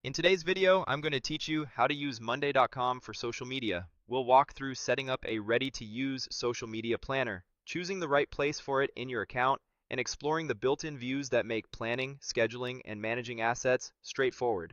In today's video, I'm going to teach you how to use Monday.com for social media. We'll walk through setting up a ready-to-use social media planner, choosing the right place for it in your account, and exploring the built-in views that make planning, scheduling, and managing assets straightforward.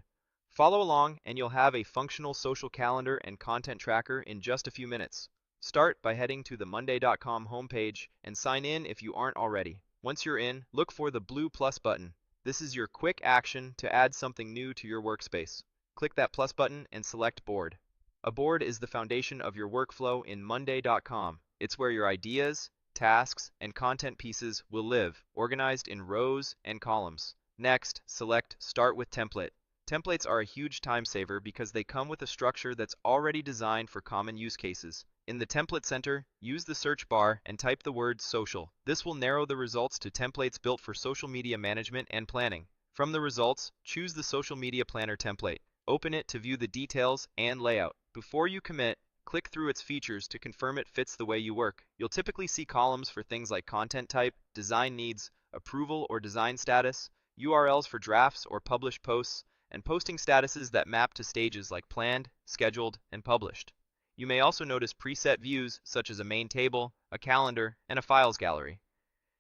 Follow along and you'll have a functional social calendar and content tracker in just a few minutes. Start by heading to the Monday.com homepage and sign in if you aren't already. Once you're in, look for the blue plus button. This is your quick action to add something new to your workspace. Click that plus button and select Board. A board is the foundation of your workflow in Monday.com. It's where your ideas, tasks, and content pieces will live, organized in rows and columns. Next, select Start with Template. Templates are a huge time saver because they come with a structure that's already designed for common use cases. In the Template Center, use the search bar and type the word social. This will narrow the results to templates built for social media management and planning. From the results, choose the Social Media Planner template. Open it to view the details and layout. Before you commit, click through its features to confirm it fits the way you work. You'll typically see columns for things like content type, design needs, approval or design status, URLs for drafts or published posts, and posting statuses that map to stages like planned, scheduled, and published. You may also notice preset views such as a main table, a calendar, and a files gallery.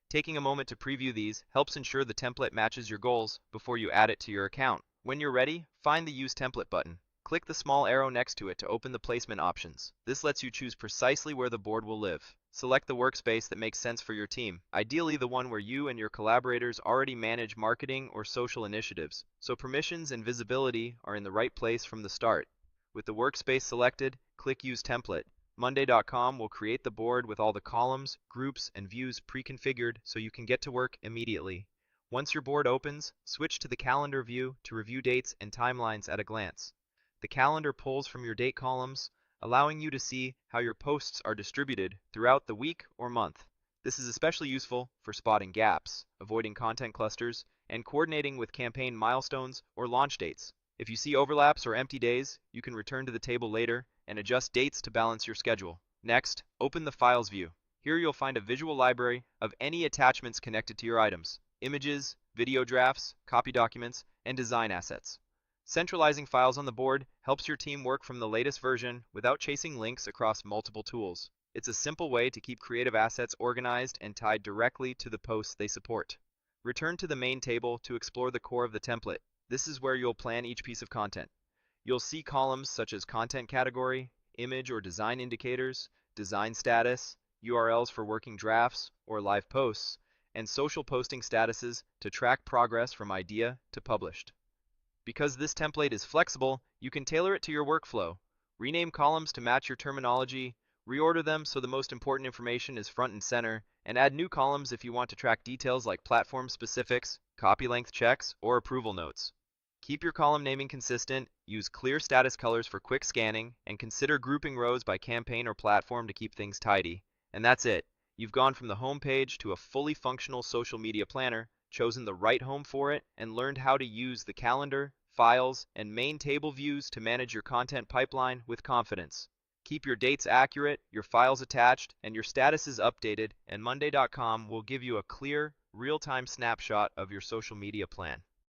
Taking a moment to preview these helps ensure the template matches your goals before you add it to your account. When you're ready, find the Use Template button. Click the small arrow next to it to open the placement options. This lets you choose precisely where the board will live. Select the workspace that makes sense for your team, ideally the one where you and your collaborators already manage marketing or social initiatives, so permissions and visibility are in the right place from the start. With the workspace selected, click Use Template. Monday.com will create the board with all the columns, groups, and views pre-configured so you can get to work immediately. Once your board opens, switch to the calendar view to review dates and timelines at a glance. The calendar pulls from your date columns, allowing you to see how your posts are distributed throughout the week or month. This is especially useful for spotting gaps, avoiding content clusters, and coordinating with campaign milestones or launch dates. If you see overlaps or empty days, you can return to the table later and adjust dates to balance your schedule. Next, open the Files view. Here you'll find a visual library of any attachments connected to your items: images, video drafts, copy documents, and design assets. Centralizing files on the board helps your team work from the latest version without chasing links across multiple tools. It's a simple way to keep creative assets organized and tied directly to the posts they support. Return to the main table to explore the core of the template. This is where you'll plan each piece of content. You'll see columns such as content category, image or design indicators, design status, URLs for working drafts or live posts, and social posting statuses to track progress from idea to published. Because this template is flexible, you can tailor it to your workflow. Rename columns to match your terminology, reorder them so the most important information is front and center, and add new columns if you want to track details like platform specifics, copy length checks, or approval notes. Keep your column naming consistent, use clear status colors for quick scanning, and consider grouping rows by campaign or platform to keep things tidy. And that's it. You've gone from the home page to a fully functional social media planner, chosen the right home for it, and learned how to use the calendar, files, and main table views to manage your content pipeline with confidence. Keep your dates accurate, your files attached, and your statuses updated, and Monday.com will give you a clear, real-time snapshot of your social media plan.